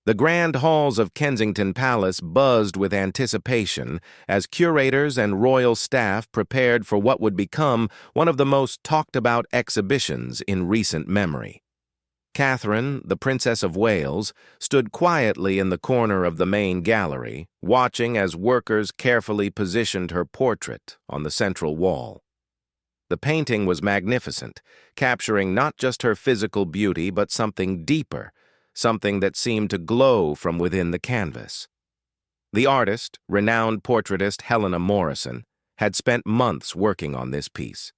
The grand halls of Kensington Palace buzzed with anticipation as curators and royal staff prepared for what would become one of the most talked-about exhibitions in recent memory. Catherine, the Princess of Wales, stood quietly in the corner of the main gallery, watching as workers carefully positioned her portrait on the central wall. The painting was magnificent, capturing not just her physical beauty but something deeper, something that seemed to glow from within the canvas. The artist, renowned portraitist Helena Morrison, had spent months working on this piece.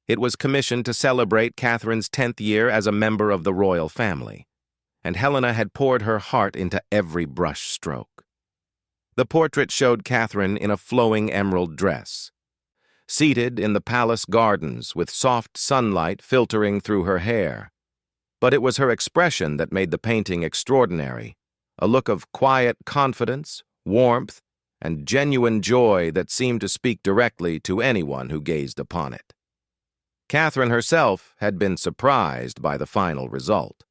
It was commissioned to celebrate Catherine's 10th year as a member of the royal family, and Helena had poured her heart into every brush stroke. The portrait showed Catherine in a flowing emerald dress, seated in the palace gardens with soft sunlight filtering through her hair. But it was her expression that made the painting extraordinary, a look of quiet confidence, warmth, and genuine joy that seemed to speak directly to anyone who gazed upon it. Catherine herself had been surprised by the final result.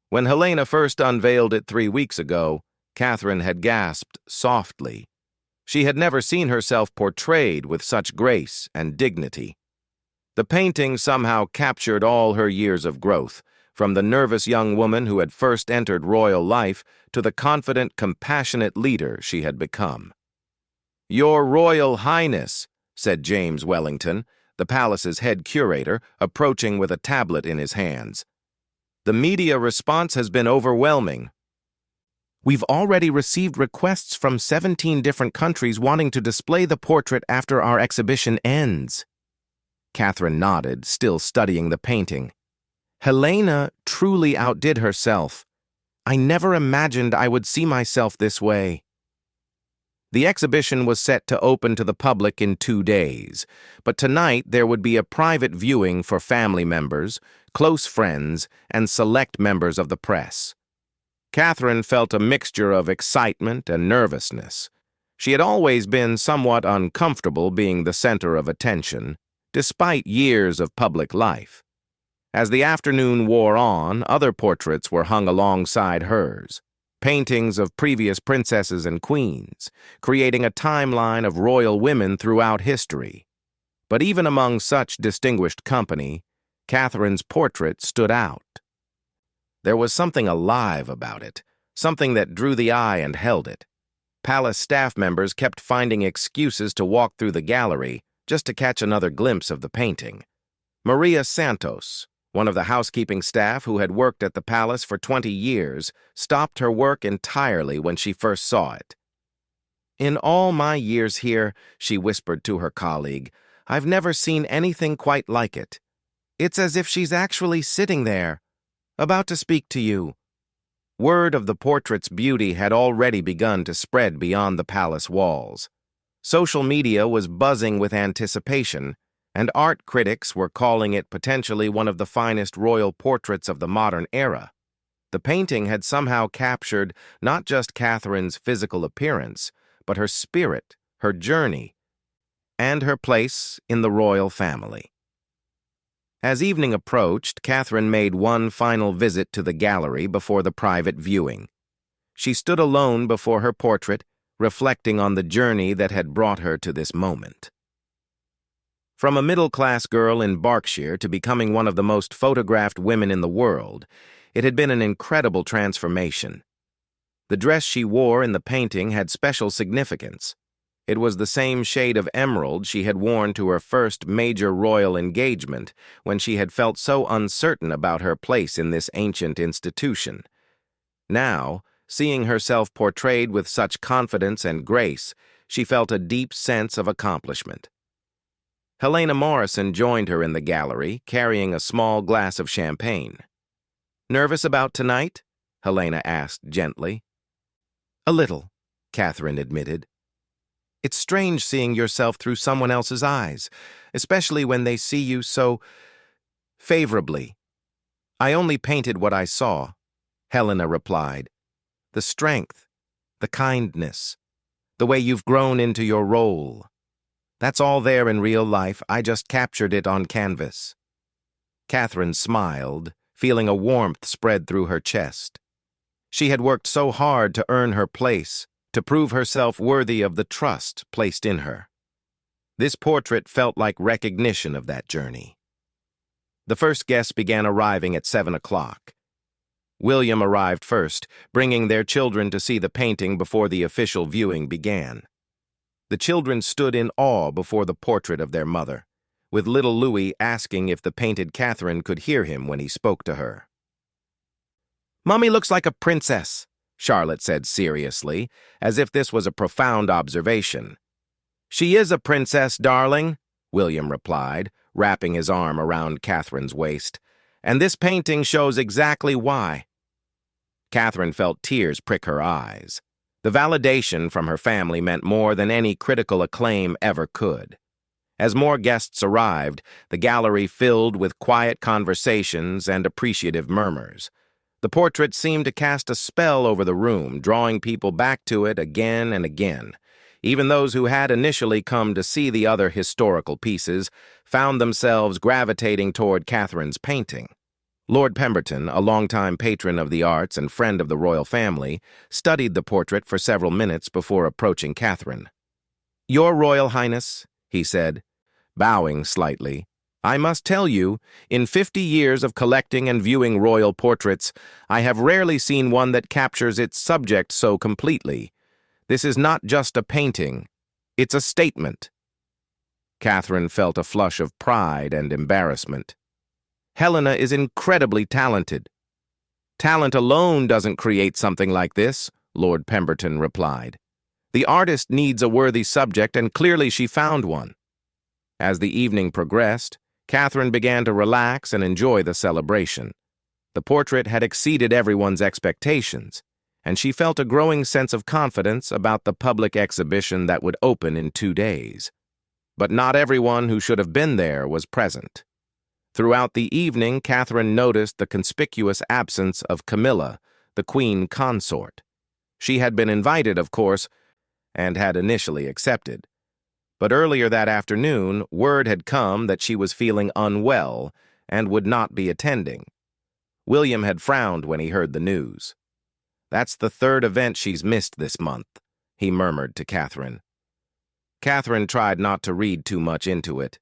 When Helena first unveiled it 3 weeks ago, Catherine had gasped softly. She had never seen herself portrayed with such grace and dignity. The painting somehow captured all her years of growth, from the nervous young woman who had first entered royal life to the confident, compassionate leader she had become. "Your Royal Highness," said James Wellington, the palace's head curator, approaching with a tablet in his hands. "The media response has been overwhelming. We've already received requests from 17 different countries wanting to display the portrait after our exhibition ends." Catherine nodded, still studying the painting. "Helena truly outdid herself. I never imagined I would see myself this way." The exhibition was set to open to the public in 2 days, but tonight there would be a private viewing for family members, close friends, and select members of the press. Catherine felt a mixture of excitement and nervousness. She had always been somewhat uncomfortable being the center of attention, despite years of public life. As the afternoon wore on, other portraits were hung alongside hers, paintings of previous princesses and queens, creating a timeline of royal women throughout history. But even among such distinguished company, Catherine's portrait stood out. There was something alive about it, something that drew the eye and held it. Palace staff members kept finding excuses to walk through the gallery just to catch another glimpse of the painting. Maria Santos, one of the housekeeping staff who had worked at the palace for 20 years, stopped her work entirely when she first saw it. "In all my years here," she whispered to her colleague, "I've never seen anything quite like it. It's as if she's actually sitting there, about to speak to you." Word of the portrait's beauty had already begun to spread beyond the palace walls. Social media was buzzing with anticipation, and art critics were calling it potentially one of the finest royal portraits of the modern era. The painting had somehow captured not just Catherine's physical appearance, but her spirit, her journey, and her place in the royal family. As evening approached, Catherine made one final visit to the gallery before the private viewing. She stood alone before her portrait, reflecting on the journey that had brought her to this moment. From a middle-class girl in Berkshire to becoming one of the most photographed women in the world, it had been an incredible transformation. The dress she wore in the painting had special significance. It was the same shade of emerald she had worn to her first major royal engagement when she had felt so uncertain about her place in this ancient institution. Now, seeing herself portrayed with such confidence and grace, she felt a deep sense of accomplishment. Helena Morrison joined her in the gallery, carrying a small glass of champagne. "Nervous about tonight?" Helena asked gently. "A little," Catherine admitted. "It's strange seeing yourself through someone else's eyes, especially when they see you so favorably." "I only painted what I saw," Helena replied. "The strength, the kindness, the way you've grown into your role. That's all there in real life. I just captured it on canvas." Catherine smiled, feeling a warmth spread through her chest. She had worked so hard to earn her place, to prove herself worthy of the trust placed in her. This portrait felt like recognition of that journey. The first guests began arriving at 7 o'clock. William arrived first, bringing their children to see the painting before the official viewing began. The children stood in awe before the portrait of their mother, with little Louis asking if the painted Catherine could hear him when he spoke to her. "Mummy looks like a princess," Charlotte said seriously, as if this was a profound observation. "She is a princess, darling," William replied, wrapping his arm around Catherine's waist, "and this painting shows exactly why." Catherine felt tears prick her eyes. The validation from her family meant more than any critical acclaim ever could. As more guests arrived, the gallery filled with quiet conversations and appreciative murmurs. The portrait seemed to cast a spell over the room, drawing people back to it again and again. Even those who had initially come to see the other historical pieces found themselves gravitating toward Catherine's painting. Lord Pemberton, a longtime patron of the arts and friend of the royal family, studied the portrait for several minutes before approaching Catherine. "Your Royal Highness," he said, bowing slightly, "I must tell you, in 50 years of collecting and viewing royal portraits, I have rarely seen one that captures its subject so completely. This is not just a painting, it's a statement." Catherine felt a flush of pride and embarrassment. "Helena is incredibly talented." "Talent alone doesn't create something like this," Lord Pemberton replied. "The artist needs a worthy subject, and clearly she found one." As the evening progressed, Catherine began to relax and enjoy the celebration. The portrait had exceeded everyone's expectations, and she felt a growing sense of confidence about the public exhibition that would open in 2 days. But not everyone who should have been there was present. Throughout the evening, Catherine noticed the conspicuous absence of Camilla, the queen consort. She had been invited, of course, and had initially accepted. But earlier that afternoon, word had come that she was feeling unwell and would not be attending. William had frowned when he heard the news. "That's the 3rd event she's missed this month," he murmured to Catherine. Catherine tried not to read too much into it.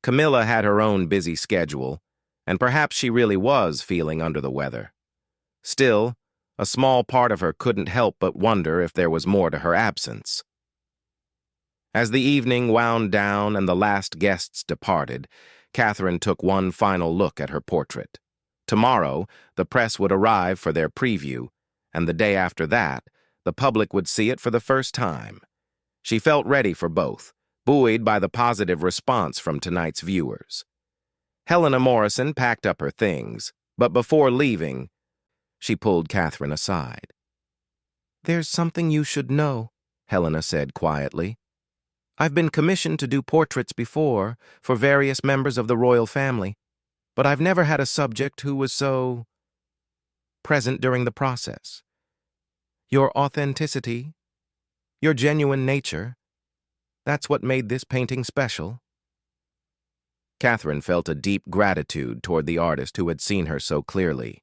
Camilla had her own busy schedule, and perhaps she really was feeling under the weather. Still, a small part of her couldn't help but wonder if there was more to her absence. As the evening wound down and the last guests departed, Catherine took one final look at her portrait. Tomorrow, the press would arrive for their preview, and the day after that, the public would see it for the first time. She felt ready for both, buoyed by the positive response from tonight's viewers. Helena Morrison packed up her things, but before leaving, she pulled Catherine aside. "There's something you should know," Helena said quietly. "I've been commissioned to do portraits before for various members of the royal family, but I've never had a subject who was so present during the process. Your authenticity, your genuine nature, that's what made this painting special." Catherine felt a deep gratitude toward the artist who had seen her so clearly.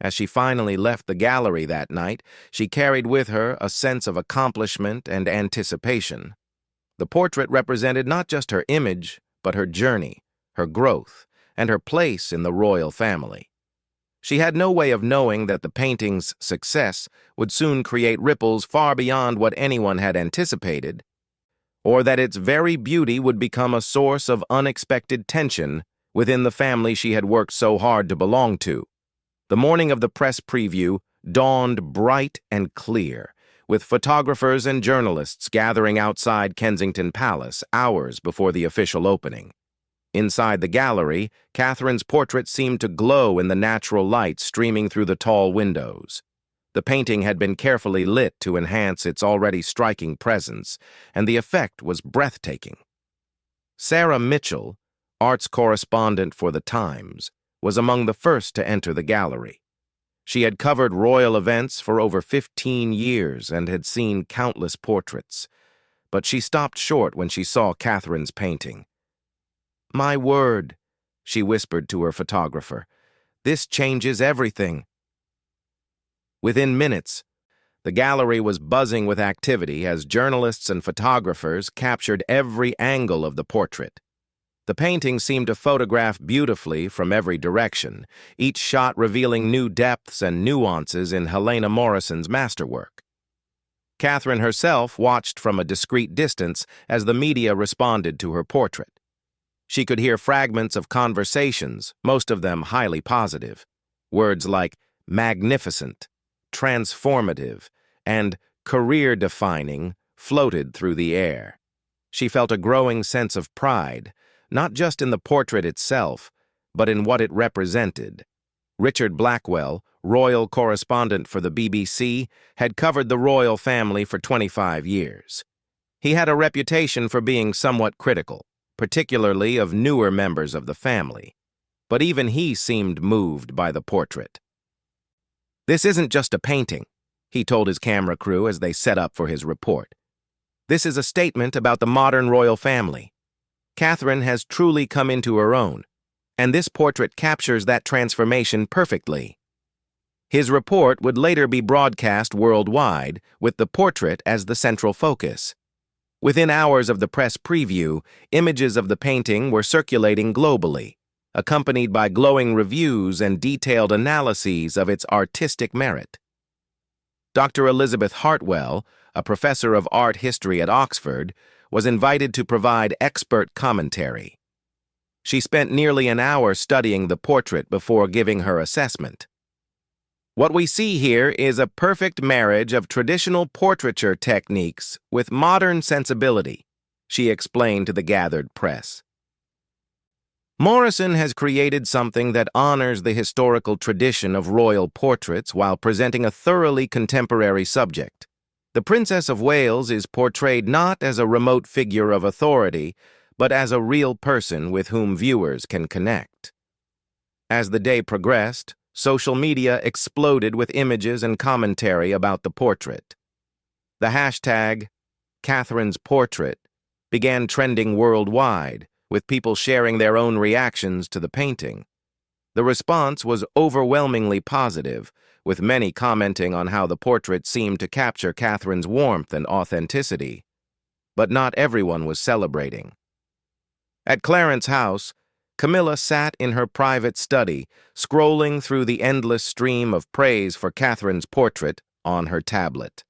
As she finally left the gallery that night, she carried with her a sense of accomplishment and anticipation. The portrait represented not just her image, but her journey, her growth, and her place in the royal family. She had no way of knowing that the painting's success would soon create ripples far beyond what anyone had anticipated, or that its very beauty would become a source of unexpected tension within the family she had worked so hard to belong to. The morning of the press preview dawned bright and clear, with photographers and journalists gathering outside Kensington Palace hours before the official opening. Inside the gallery, Catherine's portrait seemed to glow in the natural light streaming through the tall windows. The painting had been carefully lit to enhance its already striking presence, and the effect was breathtaking. Sarah Mitchell, arts correspondent for The Times, was among the first to enter the gallery. She had covered royal events for over 15 years and had seen countless portraits, but she stopped short when she saw Catherine's painting. "My word," she whispered to her photographer, "this changes everything." Within minutes, the gallery was buzzing with activity as journalists and photographers captured every angle of the portrait. The painting seemed to photograph beautifully from every direction, each shot revealing new depths and nuances in Helena Morrison's masterwork. Catherine herself watched from a discreet distance as the media responded to her portrait. She could hear fragments of conversations, most of them highly positive. Words like magnificent, transformative, and career-defining floated through the air. She felt a growing sense of pride, not just in the portrait itself, but in what it represented. Richard Blackwell, royal correspondent for the BBC, had covered the royal family for 25 years. He had a reputation for being somewhat critical, particularly of newer members of the family. But even he seemed moved by the portrait. "This isn't just a painting," he told his camera crew as they set up for his report. "This is a statement about the modern royal family. Catherine has truly come into her own, and this portrait captures that transformation perfectly." His report would later be broadcast worldwide, with the portrait as the central focus. Within hours of the press preview, images of the painting were circulating globally, accompanied by glowing reviews and detailed analyses of its artistic merit. Dr. Elizabeth Hartwell, a professor of art history at Oxford, was invited to provide expert commentary. She spent nearly an hour studying the portrait before giving her assessment. "What we see here is a perfect marriage of traditional portraiture techniques with modern sensibility," she explained to the gathered press. Morrison has created something that honors the historical tradition of royal portraits while presenting a thoroughly contemporary subject. The Princess of Wales is portrayed not as a remote figure of authority, but as a real person with whom viewers can connect. As the day progressed, social media exploded with images and commentary about the portrait. The hashtag Catherine's Portrait began trending worldwide, with people sharing their own reactions to the painting. The response was overwhelmingly positive, with many commenting on how the portrait seemed to capture Catherine's warmth and authenticity. But not everyone was celebrating. At Clarence House, Camilla sat in her private study, scrolling through the endless stream of praise for Catherine's portrait on her tablet.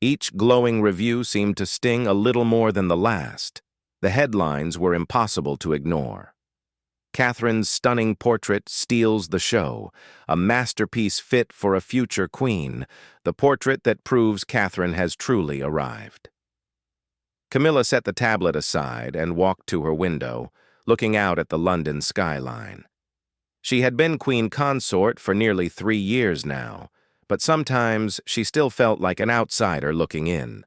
Each glowing review seemed to sting a little more than the last. The headlines were impossible to ignore. Catherine's stunning portrait steals the show, a masterpiece fit for a future queen, the portrait that proves Catherine has truly arrived. Camilla set the tablet aside and walked to her window, looking out at the London skyline. She had been queen consort for nearly 3 years now, but sometimes she still felt like an outsider looking in.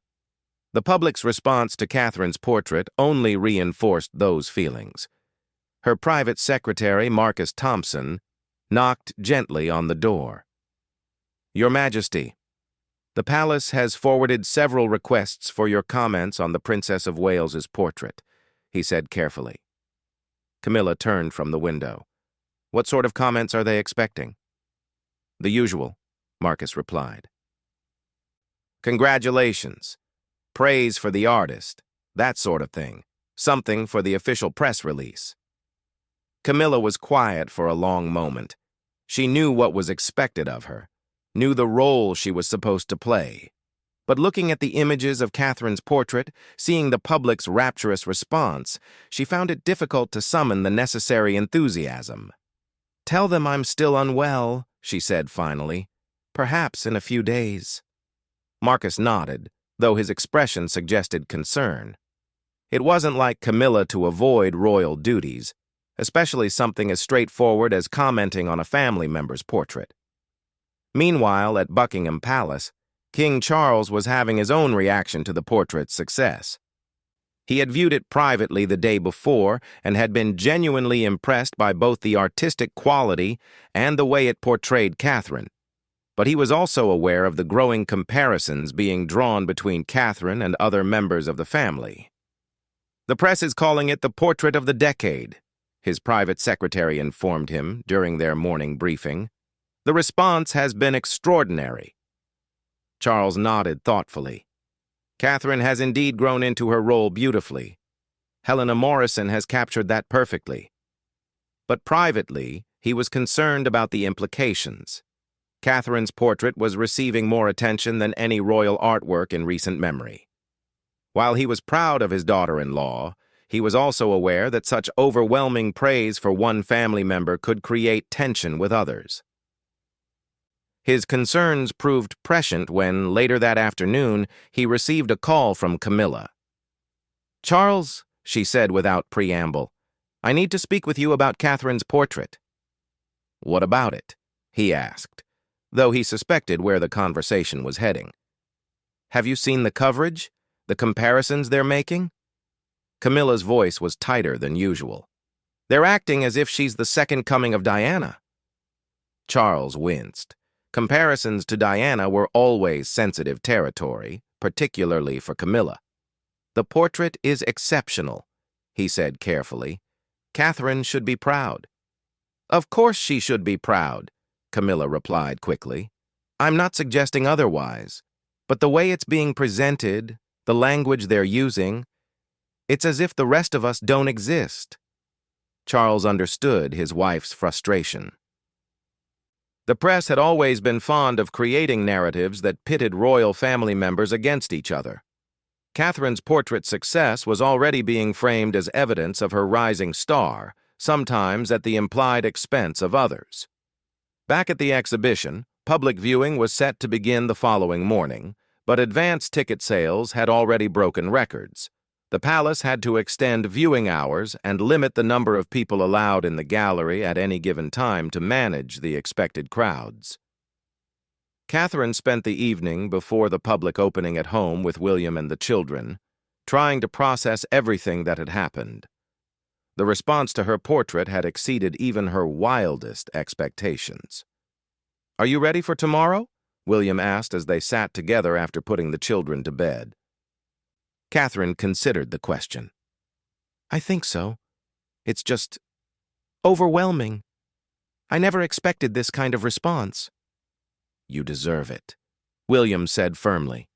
The public's response to Catherine's portrait only reinforced those feelings. Her private secretary, Marcus Thompson, knocked gently on the door. "Your Majesty, the palace has forwarded several requests for your comments on the Princess of Wales's portrait," he said carefully. Camilla turned from the window. "What sort of comments are they expecting?" "The usual," Marcus replied. "Congratulations. Praise for the artist, that sort of thing. Something for the official press release." Camilla was quiet for a long moment. She knew what was expected of her, knew the role she was supposed to play. But looking at the images of Catherine's portrait, seeing the public's rapturous response, she found it difficult to summon the necessary enthusiasm. "Tell them I'm still unwell," she said finally. "Perhaps in a few days." Marcus nodded, though his expression suggested concern. It wasn't like Camilla to avoid royal duties, especially something as straightforward as commenting on a family member's portrait. Meanwhile, at Buckingham Palace, King Charles was having his own reaction to the portrait's success. He had viewed it privately the day before and had been genuinely impressed by both the artistic quality and the way it portrayed Catherine. But he was also aware of the growing comparisons being drawn between Catherine and other members of the family. "The press is calling it the portrait of the decade," his private secretary informed him during their morning briefing. The response has been extraordinary. Charles nodded thoughtfully. Catherine has indeed grown into her role beautifully. Helena Morrison has captured that perfectly. But privately, he was concerned about the implications. Catherine's portrait was receiving more attention than any royal artwork in recent memory. While he was proud of his daughter-in-law, he was also aware that such overwhelming praise for one family member could create tension with others. His concerns proved prescient when, later that afternoon, he received a call from Camilla. "Charles," she said without preamble, "I need to speak with you about Catherine's portrait." "What about it?" he asked, though he suspected where the conversation was heading. "Have you seen the coverage? The comparisons they're making?" Camilla's voice was tighter than usual. "They're acting as if she's the second coming of Diana." Charles winced. Comparisons to Diana were always sensitive territory, particularly for Camilla. "The portrait is exceptional," he said carefully. "Catherine should be proud." "Of course she should be proud," Camilla replied quickly. "I'm not suggesting otherwise, but the way it's being presented, the language they're using, it's as if the rest of us don't exist." Charles understood his wife's frustration. The press had always been fond of creating narratives that pitted royal family members against each other. Catherine's portrait's success was already being framed as evidence of her rising star, sometimes at the implied expense of others. Back at the exhibition, public viewing was set to begin the following morning, but advance ticket sales had already broken records. The palace had to extend viewing hours and limit the number of people allowed in the gallery at any given time to manage the expected crowds. Catherine spent the evening before the public opening at home with William and the children, trying to process everything that had happened. The response to her portrait had exceeded even her wildest expectations. "Are you ready for tomorrow?" William asked as they sat together after putting the children to bed. Catherine considered the question. "I think so. It's just overwhelming. I never expected this kind of response." "You deserve it," William said firmly.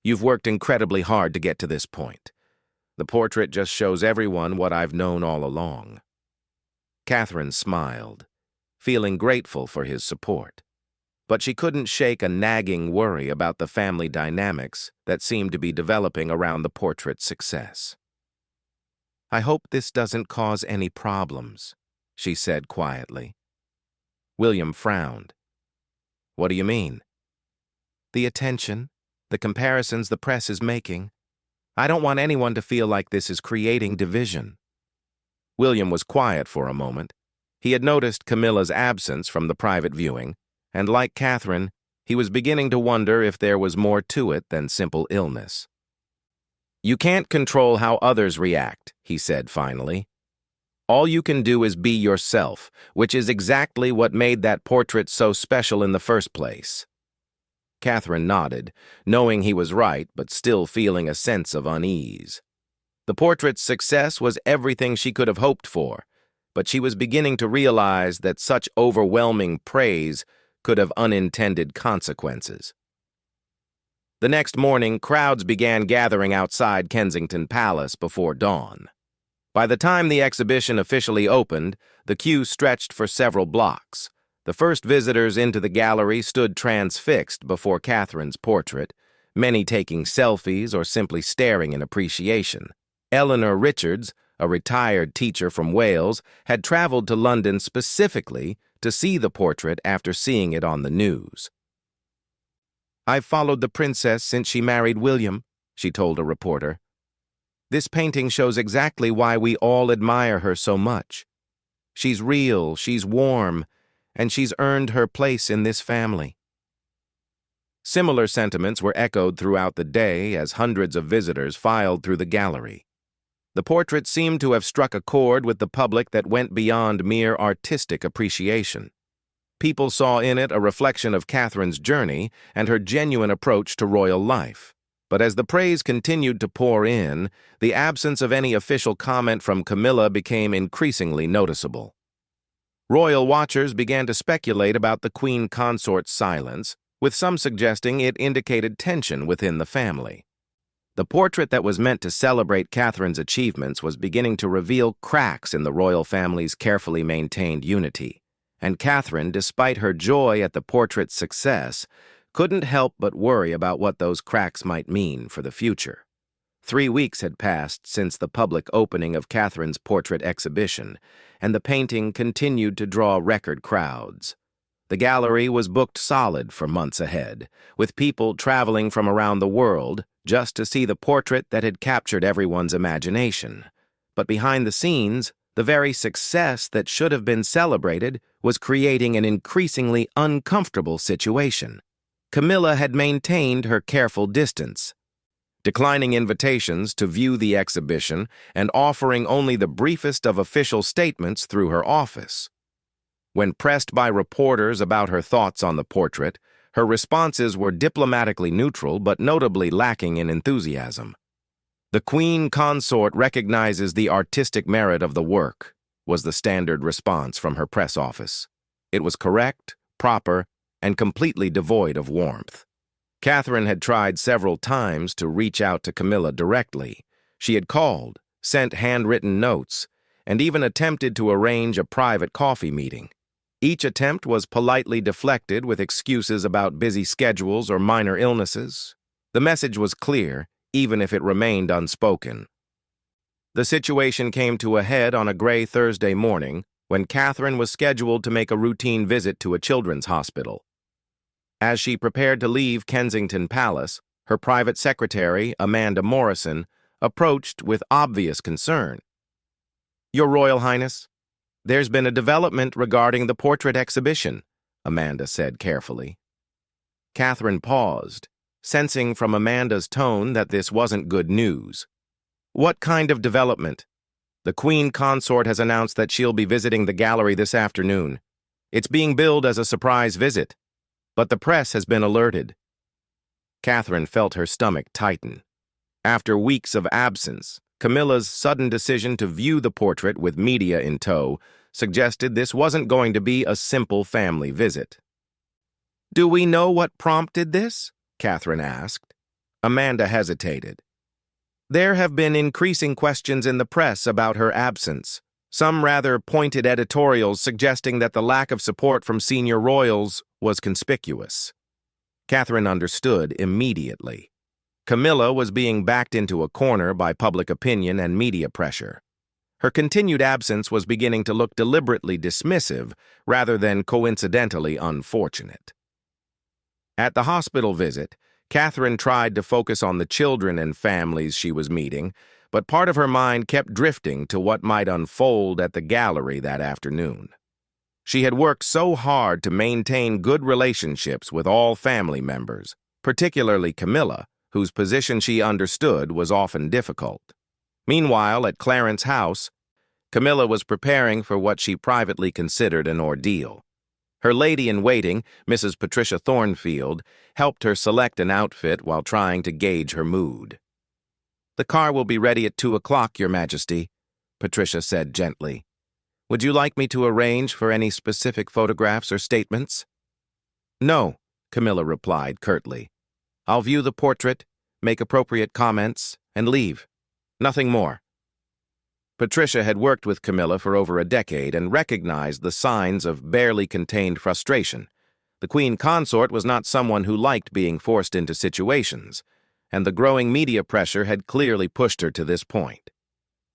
"You've worked incredibly hard to get to this point. The portrait just shows everyone what I've known all along." Catherine smiled, feeling grateful for his support. But she couldn't shake a nagging worry about the family dynamics that seemed to be developing around the portrait's success. "I hope this doesn't cause any problems," she said quietly. William frowned. "What do you mean?" "The attention, the comparisons the press is making. I don't want anyone to feel like this is creating division." William was quiet for a moment. He had noticed Camilla's absence from the private viewing, and like Catherine, he was beginning to wonder if there was more to it than simple illness. "You can't control how others react," he said finally. "All you can do is be yourself, which is exactly what made that portrait so special in the first place." Catherine nodded, knowing he was right but still feeling a sense of unease. The portrait's success was everything she could have hoped for, but she was beginning to realize that such overwhelming praise could have unintended consequences. The next morning, crowds began gathering outside Kensington Palace before dawn. By the time the exhibition officially opened, the queue stretched for several blocks. The first visitors into the gallery stood transfixed before Catherine's portrait, many taking selfies or simply staring in appreciation. Eleanor Richards, a retired teacher from Wales, had traveled to London specifically to see the portrait after seeing it on the news. "I've followed the princess since she married William," she told a reporter. "This painting shows exactly why we all admire her so much. She's real, she's warm, and she's earned her place in this family." Similar sentiments were echoed throughout the day as hundreds of visitors filed through the gallery. The portrait seemed to have struck a chord with the public that went beyond mere artistic appreciation. People saw in it a reflection of Catherine's journey and her genuine approach to royal life. But as the praise continued to pour in, the absence of any official comment from Camilla became increasingly noticeable. Royal watchers began to speculate about the queen consort's silence, with some suggesting it indicated tension within the family. The portrait that was meant to celebrate Catherine's achievements was beginning to reveal cracks in the royal family's carefully maintained unity, and Catherine, despite her joy at the portrait's success, couldn't help but worry about what those cracks might mean for the future. 3 weeks had passed since the public opening of Catherine's portrait exhibition, and the painting continued to draw record crowds. The gallery was booked solid for months ahead, with people traveling from around the world just to see the portrait that had captured everyone's imagination. But behind the scenes, the very success that should have been celebrated was creating an increasingly uncomfortable situation. Camilla had maintained her careful distance, declining invitations to view the exhibition and offering only the briefest of official statements through her office. When pressed by reporters about her thoughts on the portrait, her responses were diplomatically neutral but notably lacking in enthusiasm. "The Queen Consort recognizes the artistic merit of the work," was the standard response from her press office. It was correct, proper, and completely devoid of warmth. Catherine had tried several times to reach out to Camilla directly. She had called, sent handwritten notes, and even attempted to arrange a private coffee meeting. Each attempt was politely deflected with excuses about busy schedules or minor illnesses. The message was clear, even if it remained unspoken. The situation came to a head on a gray Thursday morning when Catherine was scheduled to make a routine visit to a children's hospital. As she prepared to leave Kensington Palace, her private secretary, Amanda Morrison, approached with obvious concern. "Your Royal Highness, there's been a development regarding the portrait exhibition," Amanda said carefully. Catherine paused, sensing from Amanda's tone that this wasn't good news. "What kind of development?" "The Queen Consort has announced that she'll be visiting the gallery this afternoon. It's being billed as a surprise visit, but the press has been alerted." Catherine felt her stomach tighten. After weeks of absence, Camilla's sudden decision to view the portrait with media in tow suggested this wasn't going to be a simple family visit. "Do we know what prompted this?" Catherine asked. Amanda hesitated. "There have been increasing questions in the press about her absence, some rather pointed editorials suggesting that the lack of support from senior royals was conspicuous." Catherine understood immediately. Camilla was being backed into a corner by public opinion and media pressure. Her continued absence was beginning to look deliberately dismissive rather than coincidentally unfortunate. At the hospital visit, Catherine tried to focus on the children and families she was meeting, but part of her mind kept drifting to what might unfold at the gallery that afternoon. She had worked so hard to maintain good relationships with all family members, particularly Camilla, whose position she understood was often difficult. Meanwhile, at Clarence's house, Camilla was preparing for what she privately considered an ordeal. Her lady-in-waiting, Mrs. Patricia Thornfield, helped her select an outfit while trying to gauge her mood. "The car will be ready at 2 o'clock, Your Majesty," Patricia said gently. "Would you like me to arrange for any specific photographs or statements?" "No," Camilla replied curtly. "I'll view the portrait, make appropriate comments, and leave. Nothing more." Patricia had worked with Camilla for over a decade and recognized the signs of barely contained frustration. The Queen Consort was not someone who liked being forced into situations, and the growing media pressure had clearly pushed her to this point.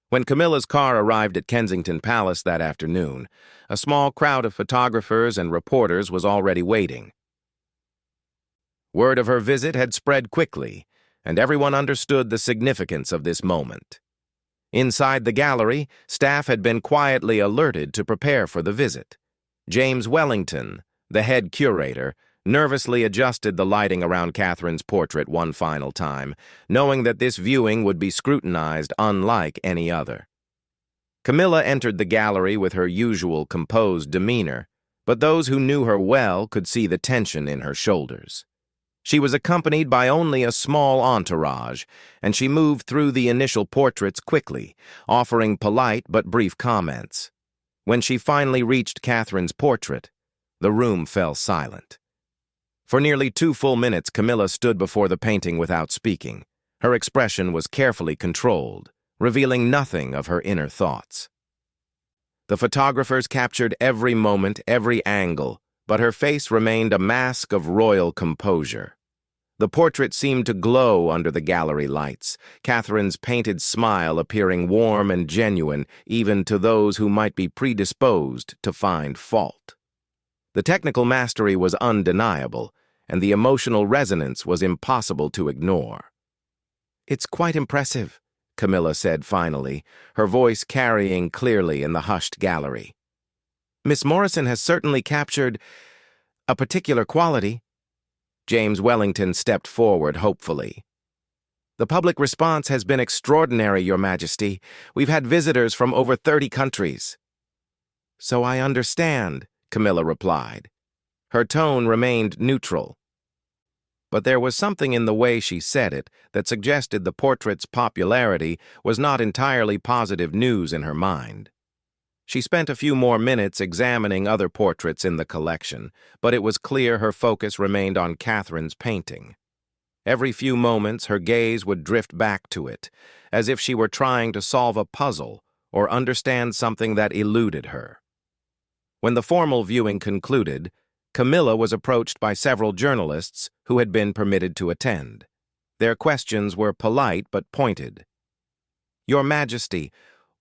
When Camilla's car arrived at Kensington Palace that afternoon, a small crowd of photographers and reporters was already waiting. Word of her visit had spread quickly, and everyone understood the significance of this moment. Inside the gallery, staff had been quietly alerted to prepare for the visit. James Wellington, the head curator, nervously adjusted the lighting around Catherine's portrait one final time, knowing that this viewing would be scrutinized unlike any other. Camilla entered the gallery with her usual composed demeanor, but those who knew her well could see the tension in her shoulders. She was accompanied by only a small entourage, and she moved through the initial portraits quickly, offering polite but brief comments. When she finally reached Catherine's portrait, the room fell silent. For nearly 2 full minutes, Camilla stood before the painting without speaking. Her expression was carefully controlled, revealing nothing of her inner thoughts. The photographers captured every moment, every angle, but her face remained a mask of royal composure. The portrait seemed to glow under the gallery lights, Catherine's painted smile appearing warm and genuine even to those who might be predisposed to find fault. The technical mastery was undeniable, and the emotional resonance was impossible to ignore. "It's quite impressive," Camilla said finally, her voice carrying clearly in the hushed gallery. "Miss Morrison has certainly captured a particular quality." James Wellington stepped forward hopefully. "The public response has been extraordinary, Your Majesty. We've had visitors from over 30 countries." "So I understand," Camilla replied. Her tone remained neutral. But there was something in the way she said it that suggested the portrait's popularity was not entirely positive news in her mind. She spent a few more minutes examining other portraits in the collection, but it was clear her focus remained on Catherine's painting. Every few moments, her gaze would drift back to it, as if she were trying to solve a puzzle or understand something that eluded her. When the formal viewing concluded, Camilla was approached by several journalists who had been permitted to attend. Their questions were polite but pointed. "Your Majesty,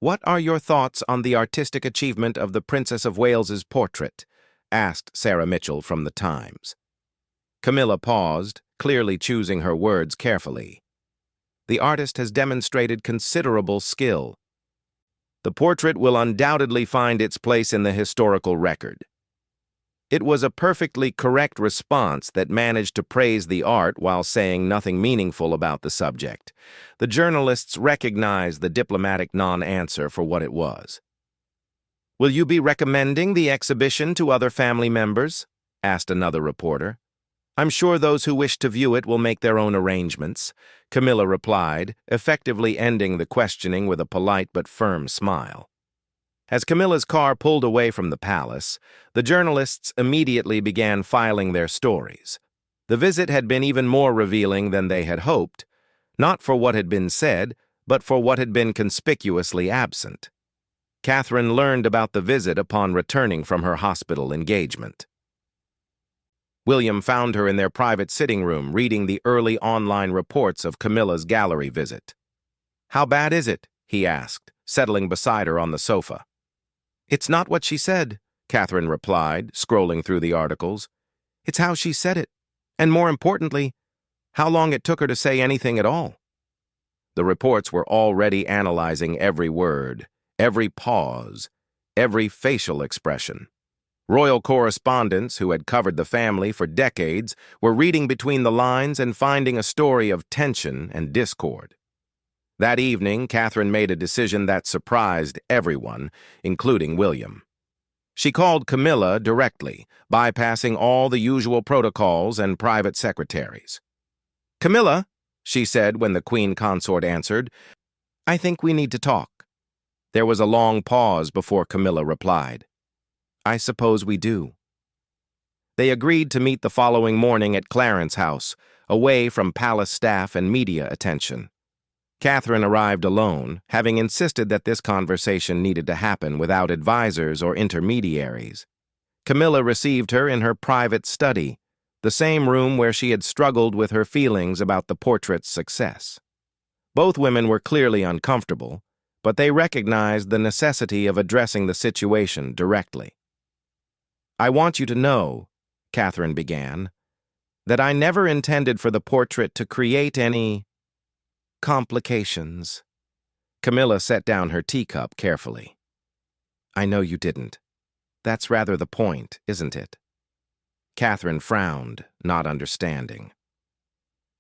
what are your thoughts on the artistic achievement of the Princess of Wales's portrait?" asked Sarah Mitchell from the Times. Camilla paused, clearly choosing her words carefully. "The artist has demonstrated considerable skill. The portrait will undoubtedly find its place in the historical record." It was a perfectly correct response that managed to praise the art while saying nothing meaningful about the subject. The journalists recognized the diplomatic non-answer for what it was. "Will you be recommending the exhibition to other family members?" asked another reporter. "I'm sure those who wish to view it will make their own arrangements," Camilla replied, effectively ending the questioning with a polite but firm smile. As Camilla's car pulled away from the palace, the journalists immediately began filing their stories. The visit had been even more revealing than they had hoped, not for what had been said, but for what had been conspicuously absent. Catherine learned about the visit upon returning from her hospital engagement. William found her in their private sitting room reading the early online reports of Camilla's gallery visit. "How bad is it?" he asked, settling beside her on the sofa. "It's not what she said," Catherine replied, scrolling through the articles. "It's how she said it, and more importantly, how long it took her to say anything at all." The reports were already analyzing every word, every pause, every facial expression. Royal correspondents who had covered the family for decades were reading between the lines and finding a story of tension and discord. That evening, Catherine made a decision that surprised everyone, including William. She called Camilla directly, bypassing all the usual protocols and private secretaries. "Camilla," she said when the Queen Consort answered, "I think we need to talk." There was a long pause before Camilla replied, "I suppose we do." They agreed to meet the following morning at Clarence House, away from palace staff and media attention. Catherine arrived alone, having insisted that this conversation needed to happen without advisors or intermediaries. Camilla received her in her private study, the same room where she had struggled with her feelings about the portrait's success. Both women were clearly uncomfortable, but they recognized the necessity of addressing the situation directly. "I want you to know," Catherine began, "that I never intended for the portrait to create any complications." Camilla set down her teacup carefully. "I know you didn't. That's rather the point, isn't it?" Catherine frowned, not understanding.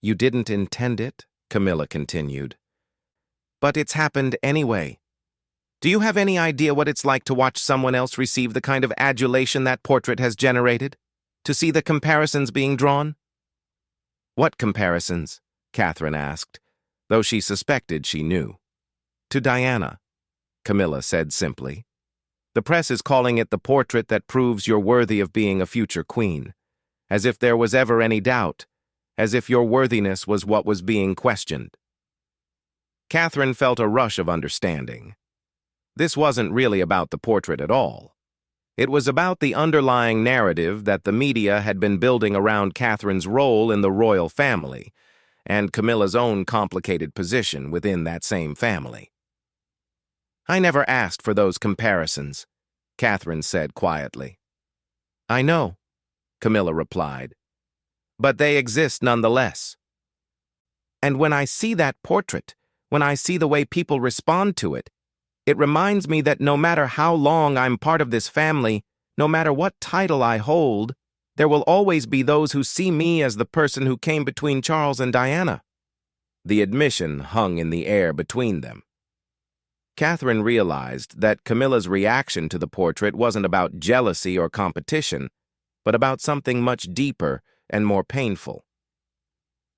"You didn't intend it," Camilla continued. "But it's happened anyway. Do you have any idea what it's like to watch someone else receive the kind of adulation that portrait has generated? To see the comparisons being drawn?" "What comparisons?" Catherine asked, though she suspected she knew. "To Diana," Camilla said simply. The press is calling it the portrait that proves you're worthy of being a future queen. As if there was ever any doubt. As if your worthiness was what was being questioned. Catherine felt a rush of understanding. This wasn't really about the portrait at all. It was about the underlying narrative that the media had been building around Catherine's role in the royal family, and Camilla's own complicated position within that same family. "I never asked for those comparisons," Catherine said quietly. "I know," Camilla replied, "but they exist nonetheless. And when I see that portrait, when I see the way people respond to it, it reminds me that no matter how long I'm part of this family, no matter what title I hold, there will always be those who see me as the person who came between Charles and Diana." The admission hung in the air between them. Catherine realized that Camilla's reaction to the portrait wasn't about jealousy or competition, but about something much deeper and more painful.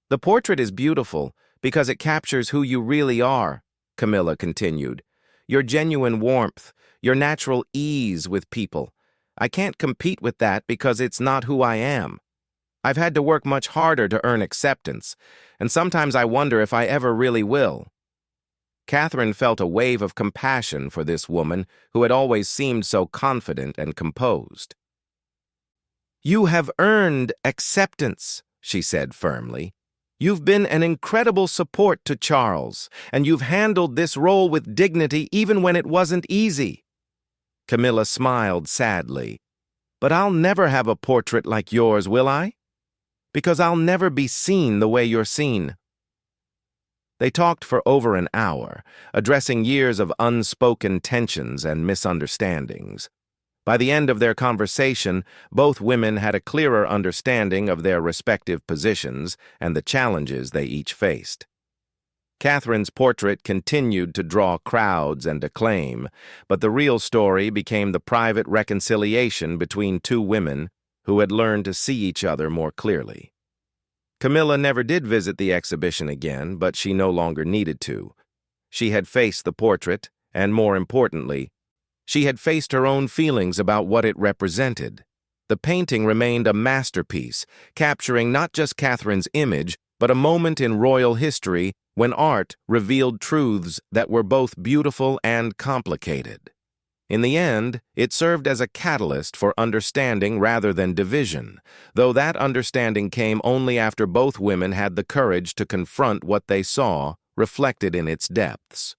"The portrait is beautiful because it captures who you really are," Camilla continued. "Your genuine warmth, your natural ease with people. I can't compete with that because it's not who I am. I've had to work much harder to earn acceptance, and sometimes I wonder if I ever really will." Catherine felt a wave of compassion for this woman who had always seemed so confident and composed. "You have earned acceptance," she said firmly. "You've been an incredible support to Charles, and you've handled this role with dignity even when it wasn't easy." Camilla smiled sadly. "But I'll never have a portrait like yours, will I? Because I'll never be seen the way you're seen." They talked for over an hour, addressing years of unspoken tensions and misunderstandings. By the end of their conversation, both women had a clearer understanding of their respective positions and the challenges they each faced. Catherine's portrait continued to draw crowds and acclaim, but the real story became the private reconciliation between two women who had learned to see each other more clearly. Camilla never did visit the exhibition again, but she no longer needed to. She had faced the portrait, and more importantly, she had faced her own feelings about what it represented. The painting remained a masterpiece, capturing not just Catherine's image, but a moment in royal history when art revealed truths that were both beautiful and complicated. In the end, it served as a catalyst for understanding rather than division, though that understanding came only after both women had the courage to confront what they saw reflected in its depths.